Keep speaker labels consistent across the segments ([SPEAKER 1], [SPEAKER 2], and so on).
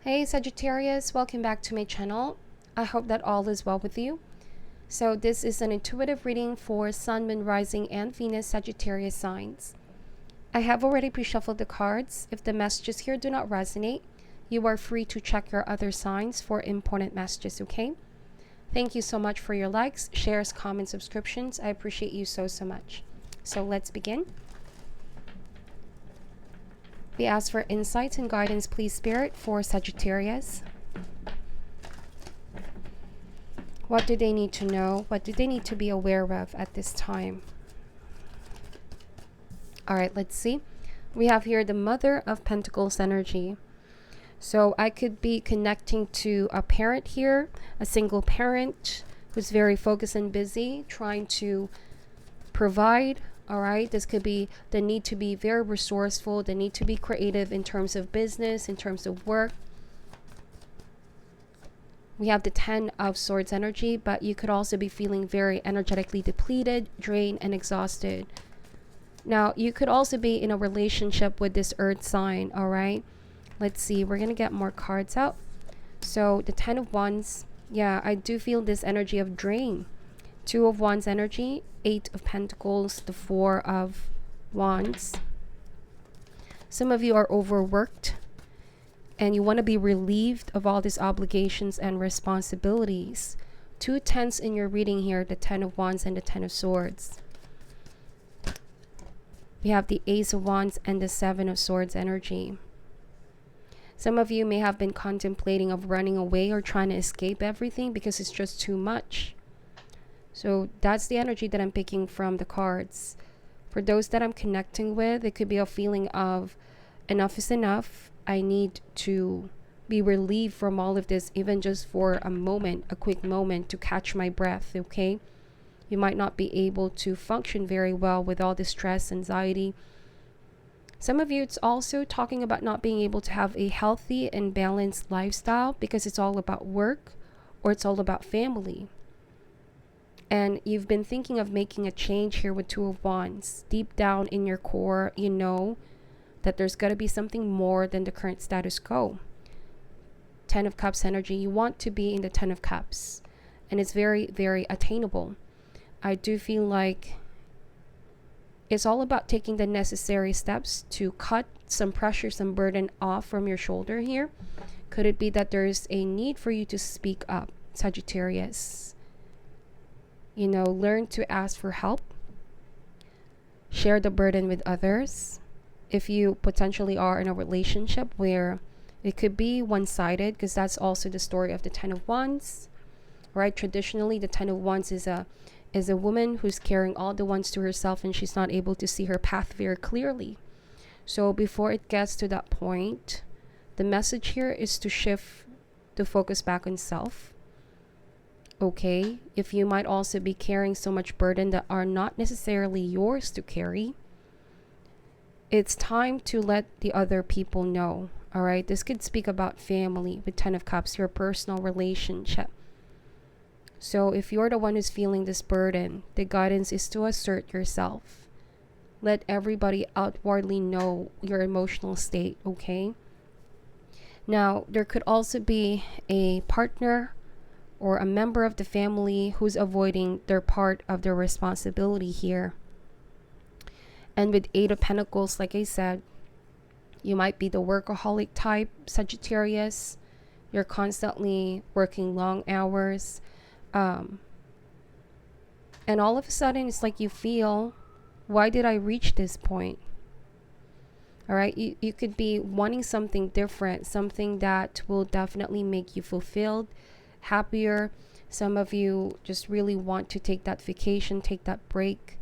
[SPEAKER 1] Hey Sagittarius, welcome back to my channel. I hope that all is well with you. So this is an intuitive reading for Sun, Moon, Rising, and Venus Sagittarius signs. I have already pre-shuffled the cards. If the messages here do not resonate, you are free to check your other signs for important messages, okay? Thank you so much for your likes, shares, comments, subscriptions. I appreciate you so much. So let's begin. We ask for insights and guidance, please, Spirit, for Sagittarius. What do they need to know? What do they need to be aware of at this time? All right, let's see. We have here the Mother of Pentacles energy. So I could be connecting to a parent here, a single parent who's very focused and busy, trying to provide. All right, this could be the need to be very resourceful, the need to be creative in terms of business, in terms of work. We have the 10 of Swords energy, but you could also be feeling very energetically depleted, drained, and exhausted. Now, you could also be in a relationship with this earth sign, all right? Let's see, we're going to get more cards out. So the 10 of Wands, yeah, I do feel this energy of drain. 2 of Wands energy, 8 of Pentacles, the 4 of Wands. Some of you are overworked and you want to be relieved of all these obligations and responsibilities. 2 tens in your reading here, the 10 of Wands and the 10 of Swords. We have the Ace of Wands and the 7 of Swords energy. Some of you may have been contemplating of running away or trying to escape everything because it's just too much. So that's the energy that I'm picking from the cards. For those that I'm connecting with, it could be a feeling of enough is enough. I need to be relieved from all of this, even just for a moment, a quick moment to catch my breath, okay? You might not be able to function very well with all the stress, anxiety. Some of you, it's also talking about not being able to have a healthy and balanced lifestyle because it's all about work or it's all about family. And you've been thinking of making a change here with 2 of Wands. Deep down in your core, you know that there's got to be something more than the current status quo. 10 of Cups energy, you want to be in the 10 of Cups. And it's very, very attainable. I do feel like it's all about taking the necessary steps to cut some pressure, some burden off from your shoulder here. Could it be that there's a need for you to speak up, Sagittarius? You know, learn to ask for help. Share the burden with others. If you potentially are in a relationship where it could be one-sided, because that's also the story of the 10 of Wands, right? Traditionally, the 10 of Wands is a woman who's carrying all the wands to herself and she's not able to see her path very clearly. So before it gets to that point, the message here is to shift the focus back on self. Okay, if you might also be carrying so much burden that are not necessarily yours to carry, it's time to let the other people know. All right, this could speak about family with 10 of Cups, your personal relationship. So if you're the one who's feeling this burden, the guidance is to assert yourself. Let everybody outwardly know your emotional state, okay? Now, there could also be a partner or a member of the family who's avoiding their part of their responsibility here. And with 8 of Pentacles, like I said, you might be the workaholic type, Sagittarius. You're constantly working long hours. And all of a sudden, it's like you feel, why did I reach this point? All right, you could be wanting something different, something that will definitely make you fulfilled, happier. Some of you just really want to take that vacation, take that break.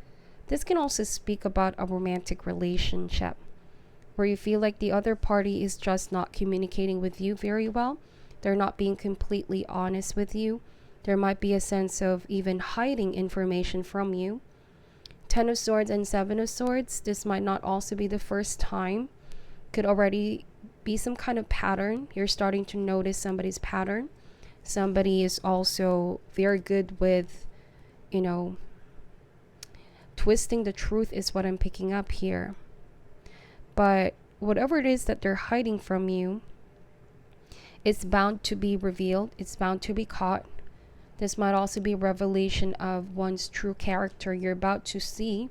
[SPEAKER 1] This can also speak about a romantic relationship where you feel like the other party is just not communicating with you very well. They're not being completely honest with you. There might be a sense of even hiding information from you. 10 of Swords and 7 of Swords, this might not also be the first time. Could already be some kind of pattern. You're starting to notice somebody's pattern. Somebody is also very good with, you know, twisting the truth is what I'm picking up here. But whatever it is that they're hiding from you, It's bound to be revealed. It's bound to be caught. This might also be revelation of one's true character. You're about to see,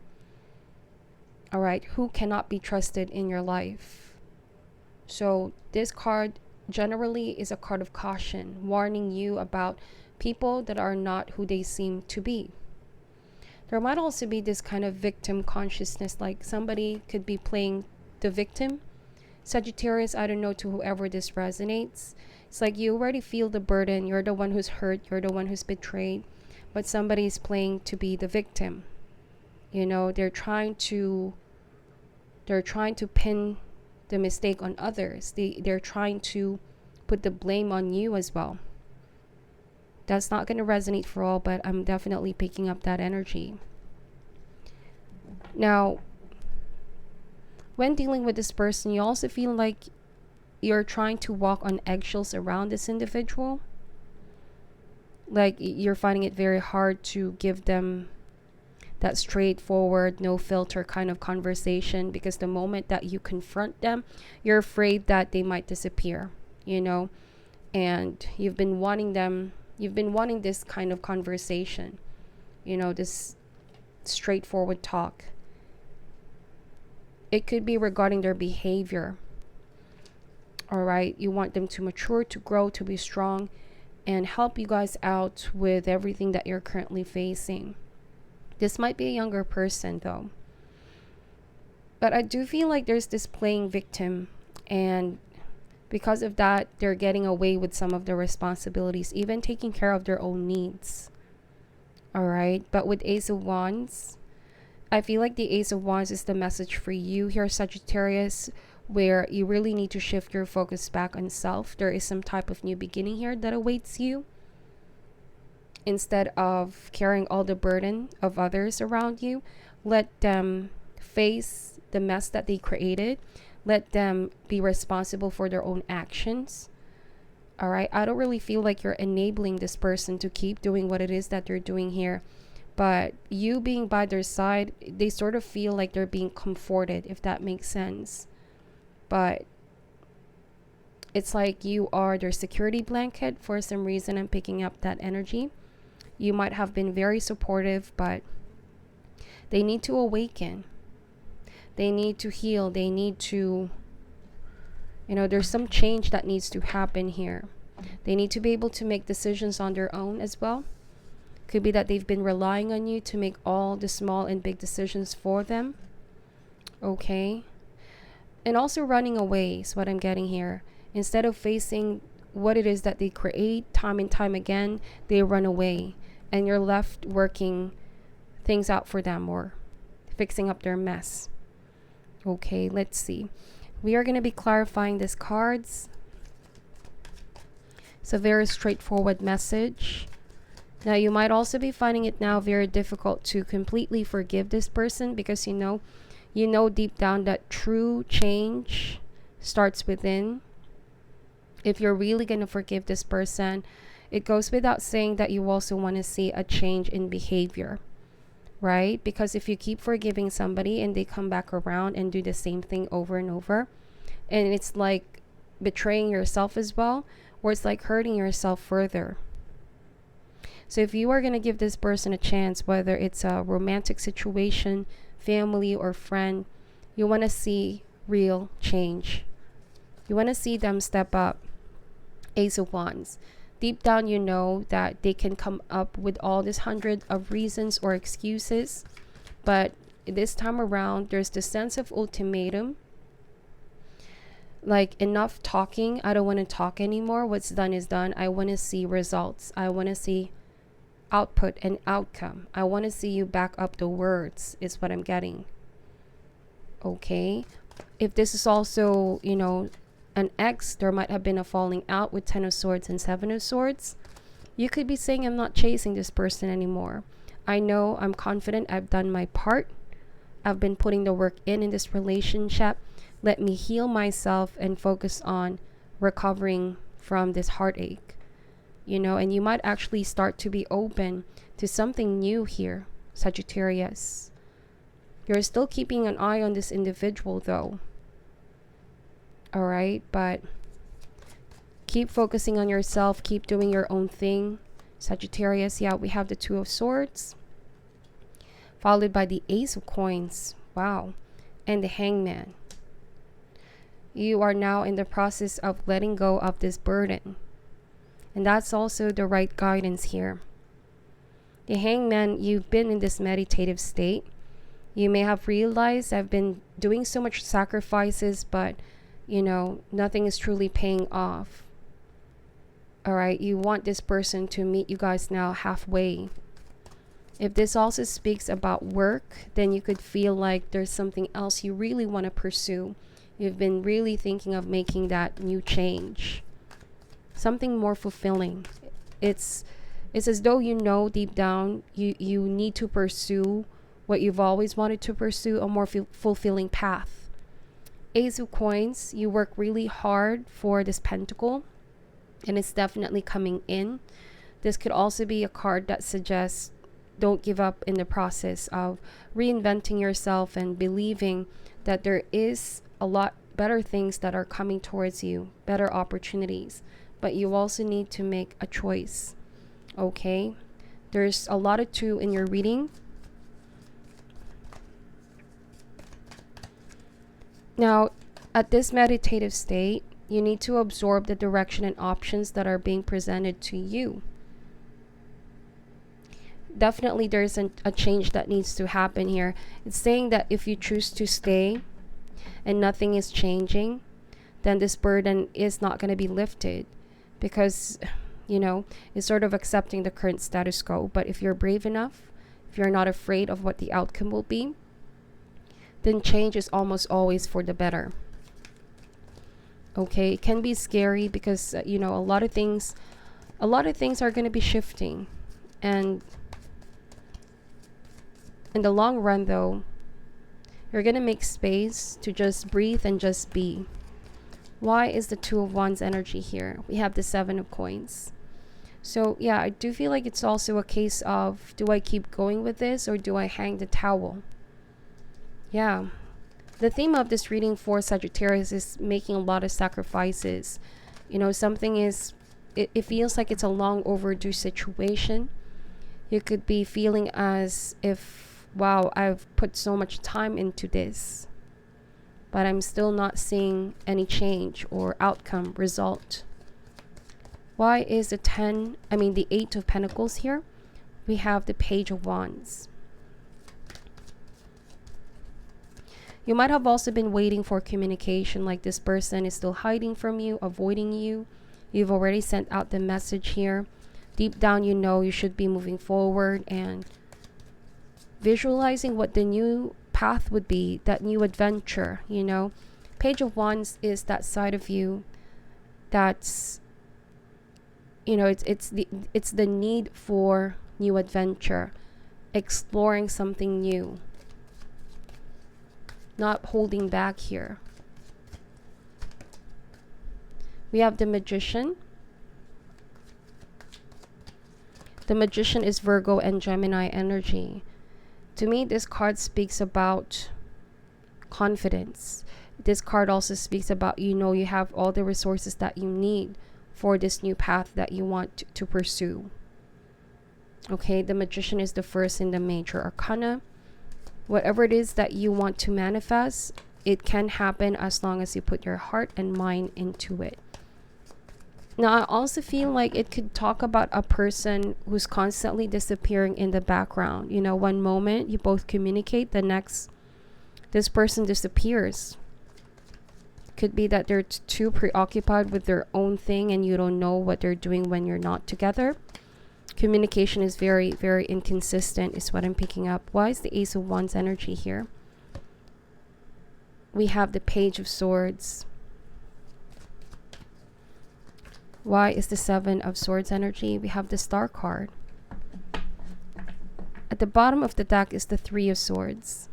[SPEAKER 1] all right, who cannot be trusted in your life. So this card generally is a card of caution, warning you about people that are not who they seem to be. There might also be this kind of victim consciousness, like somebody could be playing the victim. Sagittarius, I don't know, to whoever this resonates. It's like you already feel the burden. You're the one who's hurt. You're the one who's betrayed. But somebody's playing to be the victim. You know, they're trying to pin the mistake on others. They're trying to put the blame on you as well. That's not going to resonate for all, but I'm definitely picking up that energy. Now, when dealing with this person, you also feel like you're trying to walk on eggshells around this individual. Like you're finding it very hard to give them that straightforward, no filter kind of conversation, because the moment that you confront them, you're afraid that they might disappear, you know, and you've been wanting this kind of conversation, you know, this straightforward talk. It could be regarding their behavior. All right, you want them to mature, to grow, to be strong, and help you guys out with everything that you're currently facing. This might be a younger person though, but I do feel like there's this playing victim, and because of that, they're getting away with some of the responsibilities, even taking care of their own needs. All right, but with Ace of Wands, I feel like the Ace of Wands is the message for you here, Sagittarius, where you really need to shift your focus back on self. There is some type of new beginning here that awaits you. Instead of carrying all the burden of others around you, let them face the mess that they created. Let them be responsible for their own actions. All right, I don't really feel like you're enabling this person to keep doing what it is that they're doing here, but you being by their side, they sort of feel like they're being comforted, if that makes sense. But it's like you are their security blanket. For some reason, I'm picking up that energy. You might have been very supportive, but they need to awaken. They need to heal. They need to, you know, there's some change that needs to happen here. They need to be able to make decisions on their own as well. Could be that they've been relying on you to make all the small and big decisions for them. Okay. And also running away is what I'm getting here. Instead of facing what it is that they create time and time again, they run away. And you're left working things out for them or fixing up their mess. Okay, let's see. We are going to be clarifying these cards. It's a very straightforward message. Now, you might also be finding it now very difficult to completely forgive this person, because you know deep down that true change starts within. If you're really going to forgive this person, it goes without saying that you also want to see a change in behavior, right? Because if you keep forgiving somebody and they come back around and do the same thing over and over, and it's like betraying yourself as well, or it's like hurting yourself further. So if you are going to give this person a chance, whether it's a romantic situation, family, or friend, you want to see real change. You want to see them step up. Ace of Wands. Deep down, you know that they can come up with all this 100 of reasons or excuses, but this time around, there's the sense of ultimatum. Like, enough talking. I don't want to talk anymore. What's done is done. I want to see results. I want to see output and outcome. I want to see you back up the words, is what I'm getting. Okay. If this is also, you know, an ex, there might have been a falling out with 10 of Swords and 7 of Swords. You could be saying, I'm not chasing this person anymore. I know, I'm confident, I've done my part. I've been putting the work in this relationship. Let me heal myself and focus on recovering from this heartache. You know, and you might actually start to be open to something new here, Sagittarius. You're still keeping an eye on this individual though. All right, but Keep focusing on yourself. Keep doing your own thing. Sagittarius, yeah, we have the Two of Swords, followed by the Ace of Coins. Wow. And the Hangman. You are now in the process of letting go of this burden. And that's also the right guidance here. The Hangman, you've been in this meditative state. You may have realized I've been doing so much sacrifices, but, nothing is truly paying off. All right, you want this person to meet you guys now halfway. If this also speaks about work, then you could feel like there's something else you really want to pursue. You've been really thinking of making that new change. Something more fulfilling. It's as though deep down you need to pursue what you've always wanted to pursue, a more fulfilling path. Ace of Coins, you work really hard for this pentacle, and it's definitely coming in. This could also be a card that suggests don't give up in the process of reinventing yourself and believing that there is a lot better things that are coming towards you, better opportunities. But you also need to make a choice. Okay? There's a lot of two in your reading. Now, at this meditative state, you need to absorb the direction and options that are being presented to you. Definitely there's a change that needs to happen here. It's saying that if you choose to stay and nothing is changing, then this burden is not going to be lifted, because it's sort of accepting the current status quo. But if you're brave enough, if you're not afraid of what the outcome will be, then change is almost always for the better. Okay, it can be scary because a lot of things are going to be shifting, and in the long run though, you're going to make space to just breathe and just be. Why is the Two of Wands energy here? We have the Seven of Coins. So yeah, I do feel like it's also a case of, do I keep going with this or do I hang the towel? Yeah. The theme of this reading for Sagittarius is making a lot of sacrifices. It feels like it's a long overdue situation. You could be feeling as if, wow, I've put so much time into this, but I'm still not seeing any change or outcome, result. Why is the Eight of Pentacles here? We have the Page of Wands. You might have also been waiting for communication, like this person is still hiding from you, avoiding you. You've already sent out the message here. Deep down, you should be moving forward and visualizing what the new path would be, that new adventure. Page of Wands is that side of you that's it's the need for new adventure, exploring something new, not holding back here. We have the Magician. The Magician is Virgo and Gemini energy. To me, this card speaks about confidence. This card also speaks about, you have all the resources that you need for this new path that you want to pursue. Okay, the Magician is the first in the major arcana. Whatever it is that you want to manifest, it can happen as long as you put your heart and mind into it. Now, I also feel like it could talk about a person who's constantly disappearing in the background. One moment you both communicate, the next, this person disappears. Could be that they're too preoccupied with their own thing and you don't know what they're doing when you're not together. Communication is very, very inconsistent is what I'm picking up. Why is the Ace of Wands energy here? We have the Page of Swords. Why is the Seven of Swords energy? We have the Star card. At the bottom of the deck is the Three of Swords.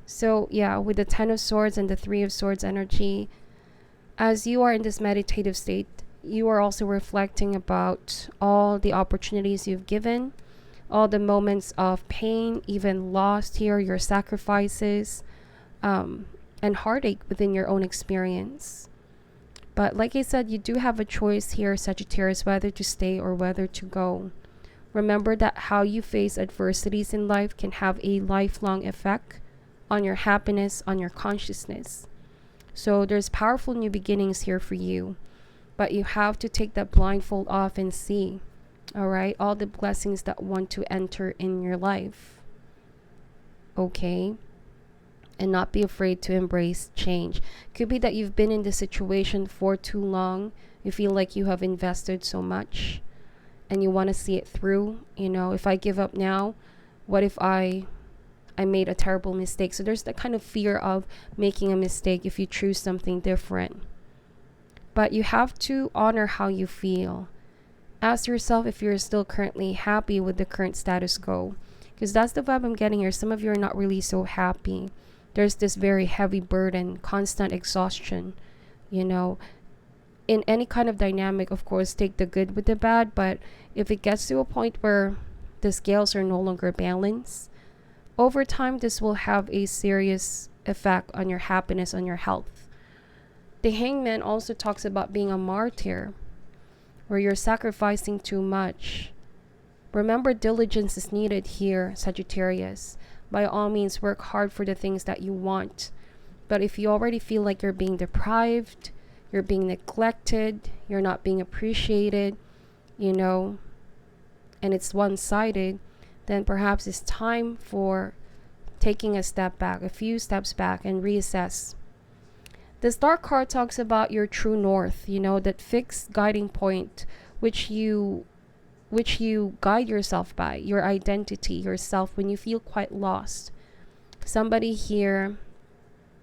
[SPEAKER 1] So yeah, with the Ten of Swords and the Three of Swords energy, as you are in this meditative state, you are also reflecting about all the opportunities you've given, all the moments of pain, even lost here, your sacrifices, and heartache within your own experience. But like I said, you do have a choice here, Sagittarius, whether to stay or whether to go. Remember that how you face adversities in life can have a lifelong effect on your happiness, on your consciousness. So there's powerful new beginnings here for you. But you have to take that blindfold off and see, all right, all the blessings that want to enter in your life. Okay? And not be afraid to embrace change. Could be that you've been in this situation for too long. You feel like you have invested so much and you want to see it through. You know, if I give up now, what if I made a terrible mistake? So there's that kind of fear of making a mistake if you choose something different. But you have to honor how you feel. Ask yourself if you're still currently happy with the current status quo. Because that's the vibe I'm getting here. Some of you are not really so happy. There's this very heavy burden, constant exhaustion. You know, in any kind of dynamic, of course, take the good with the bad. But if it gets to a point where the scales are no longer balanced, over time, this will have a serious effect on your happiness, on your health. The Hangman also talks about being a martyr, where you're sacrificing too much. Remember, diligence is needed here, Sagittarius. By all means, work hard for the things that you want. But if you already feel like you're being deprived, you're being neglected, you're not being appreciated, you know, and it's one-sided, then perhaps it's time for taking a step back, a few steps back, and reassess. The Star card talks about your true north, you know, that fixed guiding point which you guide yourself by, your identity, yourself, when you feel quite lost. Somebody here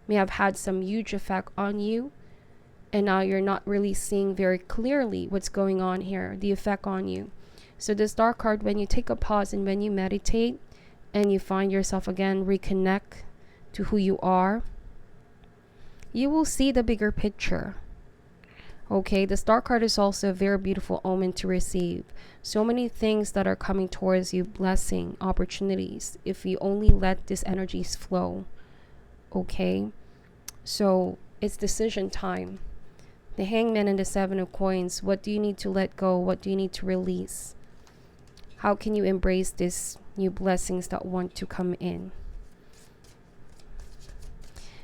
[SPEAKER 1] may have had some huge effect on you, and now you're not really seeing very clearly what's going on here, the effect on you. So the Star card, when you take a pause and when you meditate and you find yourself again, reconnect to who you are, you will see the bigger picture. Okay, the Star card is also a very beautiful omen to receive. So many things that are coming towards you, blessing, opportunities, if you only let these energies flow. Okay, so it's decision time. The Hangman and the Seven of Coins. What do you need to let go? What do you need to release? How can you embrace these new blessings that want to come in?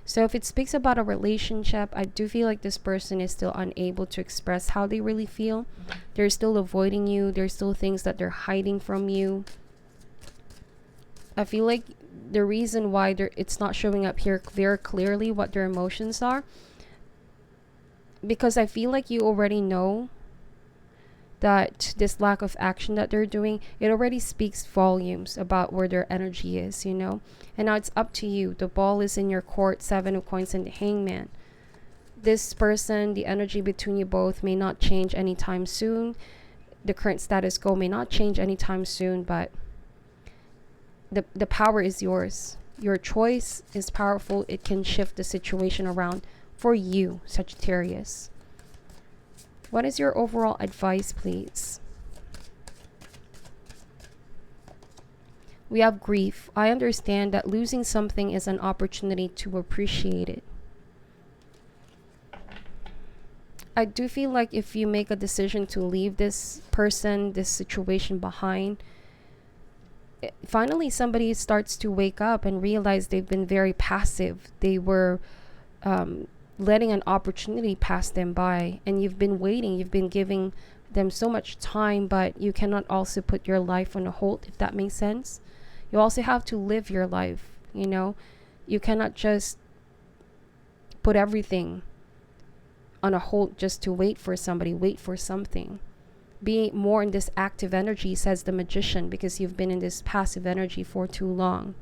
[SPEAKER 1] So if it speaks about a relationship, I do feel like this person is still unable to express how they really feel. They're still avoiding you. There's still things that they're hiding from you. I feel like the reason why it's not showing up here very clearly what their emotions are, because I feel like you already know that this lack of action that they're doing, it already speaks volumes about where their energy is, you know. And now it's up to you. The ball is in your court. Seven of Coins and the Hangman. This person, the energy between you both may not change anytime soon. The current status quo may not change anytime soon, but the power is yours. Your choice is powerful. It can shift the situation around for you, Sagittarius. What is your overall advice, please? We have grief. I understand that losing something is an opportunity to appreciate it. I do feel like if you make a decision to leave this person, this situation behind, finally somebody starts to wake up and realize they've been very passive. They were letting an opportunity pass them by, and you've been waiting, you've been giving them so much time, but you cannot also put your life on a hold, if that makes sense. You also have to live your life, you know. You cannot just put everything on a hold just to wait for somebody, wait for something. Be more in this active energy, says the Magician, because you've been in this passive energy for too long.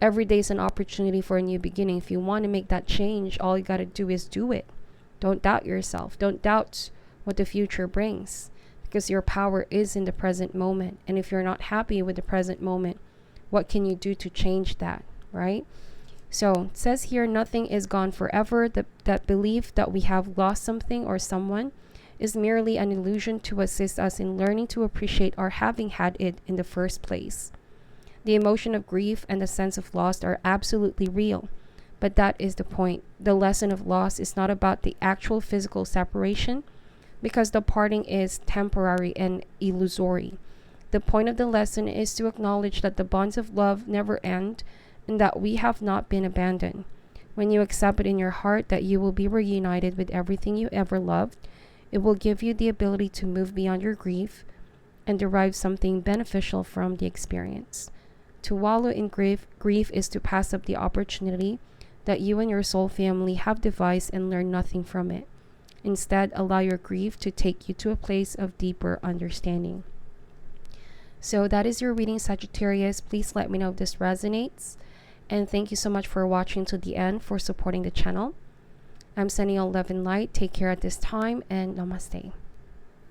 [SPEAKER 1] Every day is an opportunity for a new beginning. If you want to make that change, all you got to do is do it. Don't doubt yourself. Don't doubt what the future brings, because your power is in the present moment. And if you're not happy with the present moment, what can you do to change that, right? So it says here, nothing is gone forever. That belief that we have lost something or someone is merely an illusion to assist us in learning to appreciate our having had it in the first place. The emotion of grief and the sense of loss are absolutely real, But that is the point. The lesson of loss is not about the actual physical separation, because the parting is temporary and illusory. The point of the lesson is to acknowledge that the bonds of love never end and that we have not been abandoned. When you accept it in your heart that you will be reunited with everything you ever loved, it will give you the ability to move beyond your grief and derive something beneficial from the experience. To wallow in grief is to pass up the opportunity that you and your soul family have devised and learn nothing from it. Instead, allow your grief to take you to a place of deeper understanding. So that is your reading, Sagittarius. Please let me know if this resonates. And thank you so much for watching to the end, for supporting the channel. I'm sending you love and light. Take care at this time, and namaste.